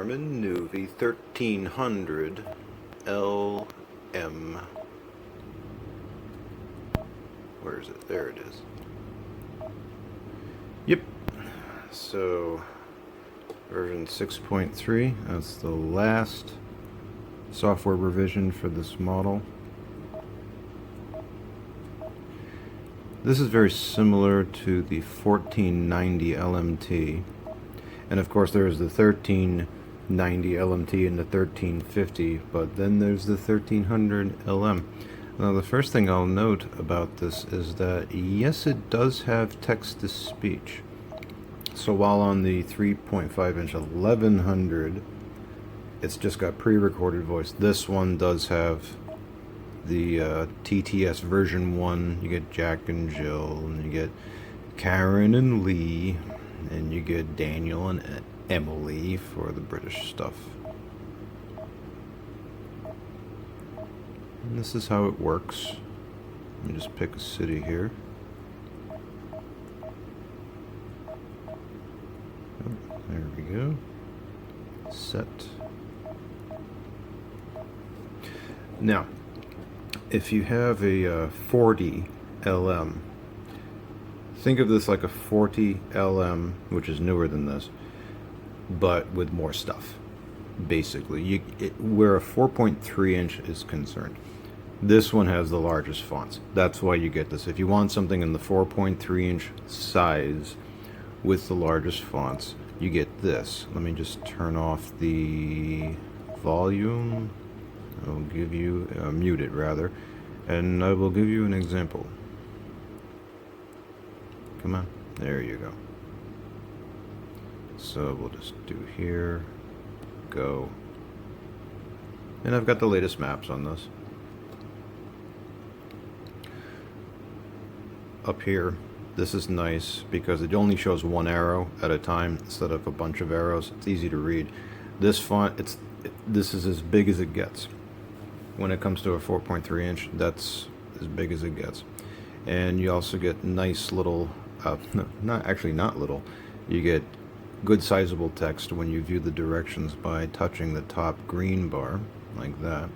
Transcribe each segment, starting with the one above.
Garmin nuvi 1300 LM. Where is it? There it is. Yep. So version 6.3. That's the last software revision for this model. This is very similar to the 1490 LMT, and of course there's the 1390 LMT and the 1350, but then there's the 1300 LM. Now the first thing I'll note about this is that yes, it does have text-to-speech. So while on the 3.5 inch 1100 it's just got pre-recorded voice, this one does have the TTS version 1. You get Jack and Jill, and you get Karen and Lee, and you get Daniel and Emily for the British stuff. And this is how it works. Let me just pick a city here. Oh, there we go. Set. Now, if you have a 40 LM, think of this like a 40 LM, which is newer than this, but with more stuff. Basically, where a 4.3 inch is concerned, this one has the largest fonts. That's why you get this. If you want something in the 4.3 inch size with the largest fonts, you get this. Let me just turn off the volume. I'll give you, mute it rather, and I will give you an example. Come on, there you go. So we'll just do here, go, and I've got the latest maps on this. Up here, this is nice because it only shows one arrow at a time instead of a bunch of arrows. It's easy to read. This font, this is as big as it gets. When it comes to a 4.3 inch, that's as big as it gets. And you also get nice little, not little, you get good sizable text when you view the directions by touching the top green bar, like that.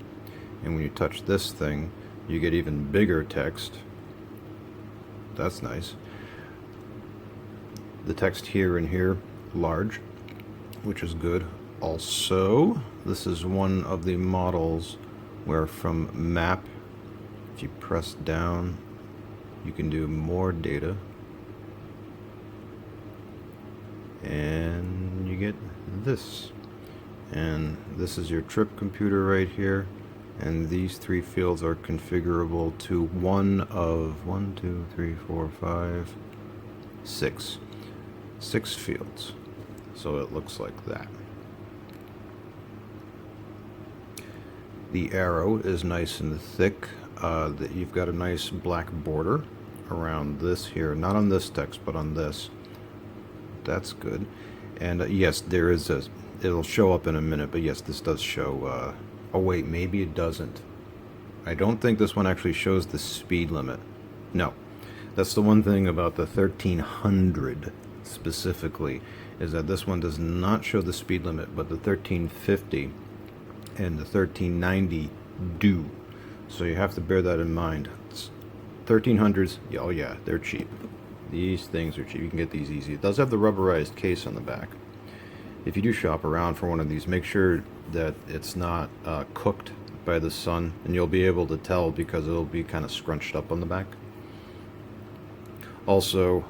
And when you touch this thing, you get even bigger text. That's nice. The text here and here, large, which is good. Also, this is one of the models where from map, if you press down, you can do more data, and you get this. And this is your trip computer right here, and these three fields are configurable to one of 6 fields. So it looks like that. The arrow is nice and thick. That you've got a nice black border around this here, not on this text, but on this. That's good. And yes, there is a. It'll show up in a minute, but yes, this does show. Oh wait, maybe it doesn't. I don't think this one actually shows the speed limit. No, that's the one thing about the 1300 specifically, is that this one does not show the speed limit, but the 1350 and the 1390 do. So you have to bear that in mind. 1300s, oh yeah, they're cheap. These things are cheap. You can get these easy. It does have the rubberized case on the back. If you do shop around for one of these, make sure that it's not cooked by the sun, and you'll be able to tell because it'll be kind of scrunched up on the back. Also,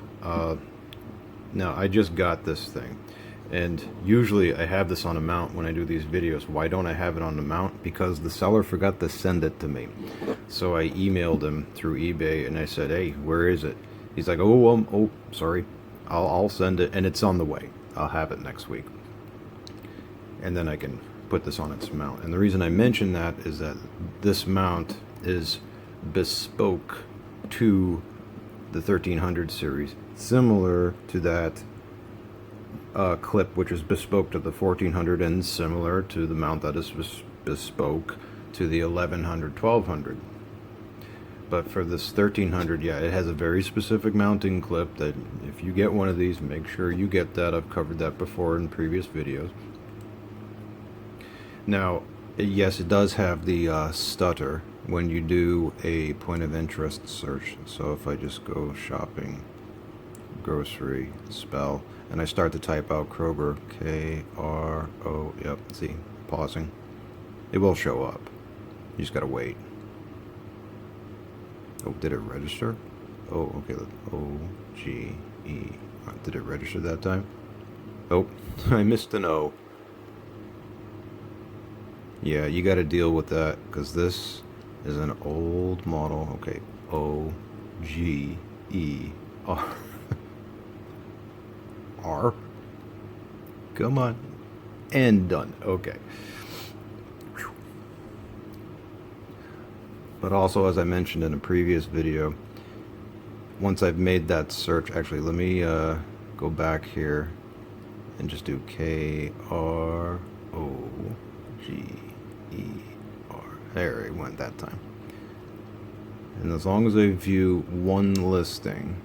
now I just got this thing, and usually I have this on a mount when I do these videos. Why don't I have it on the mount? Because the seller forgot to send it to me. So I emailed him through eBay and I said, hey, where is it? He's like, oh, sorry, I'll send it, and it's on the way. I'll have it next week. And then I can put this on its mount. And the reason I mention that is that this mount is bespoke to the 1300 series, similar to that clip which is bespoke to the 1400, and similar to the mount that is bespoke to the 1100, 1200. But for this 1300, yeah, it has a very specific mounting clip that if you get one of these, make sure you get that. I've covered that before in previous videos. Now, yes, it does have the stutter when you do a point of interest search. So if I just go shopping, grocery, spell, and I start to type out Kroger, K-R-O, yep, see, pausing, it will show up. You just gotta wait. Oh, did it register? Oh, okay, O-G-E. Did it register that time? Oh, I missed an O. Yeah, you gotta deal with that, because this is an old model. Okay, O-G-E-R. R? Come on. And done. Okay. Whew. But also, as I mentioned in a previous video, once I've made that search, actually, let me go back here and just do K-R-O-G-E-R. There it went that time. And as long as I view one listing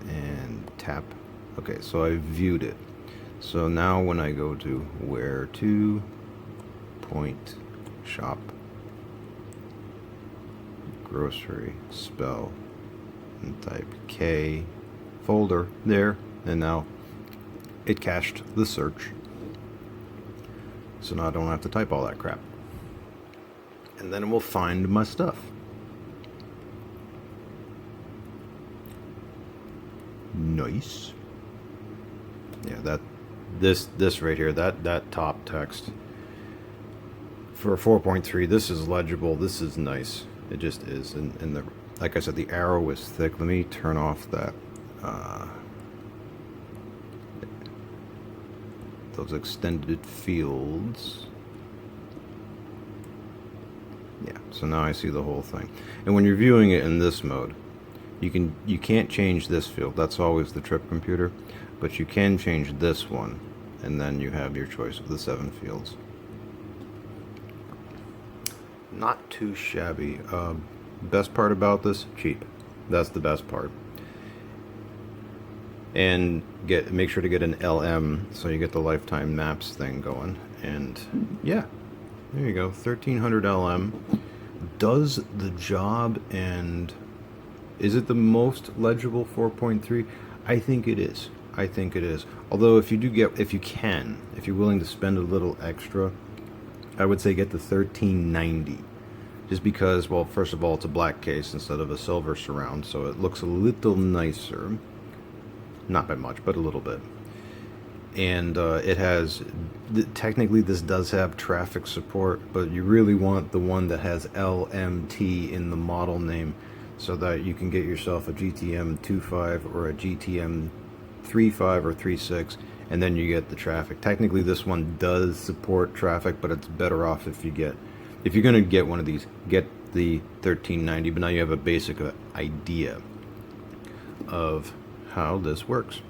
and tap, okay, so I viewed it. So now when I go to where to point shop, grocery, spell, and type K, folder there, and now it cached the search. So now I don't have to type all that crap. And then it will find my stuff. Nice. Yeah, this right here, that top text for a 4.3, this is legible. This is nice. It just is. And the, like I said, the arrow is thick. Let me turn off that those extended fields. Yeah, so now I see the whole thing. And when you're viewing it in this mode, you can't change this field. That's always the trip computer, but you can change this one, and then you have your choice of the 7 fields. Not too shabby. Best part about this, cheap. That's the best part. And make sure to get an LM so you get the lifetime maps thing going. And yeah, there you go. 1300 LM does the job. And is it the most legible 4.3? I think it is. I think it is. Although if you're willing to spend a little extra, I would say get the 1390. Just because, well, first of all, it's a black case instead of a silver surround, so it looks a little nicer. Not by much, but a little bit. And it has, technically this does have traffic support, but you really want the one that has LMT in the model name so that you can get yourself a GTM 2.5 or a GTM 3.5 or 3.6, and then you get the traffic. Technically this one does support traffic, but it's better off if you're going to get one of these, get the 1390, but now you have a basic idea of how this works.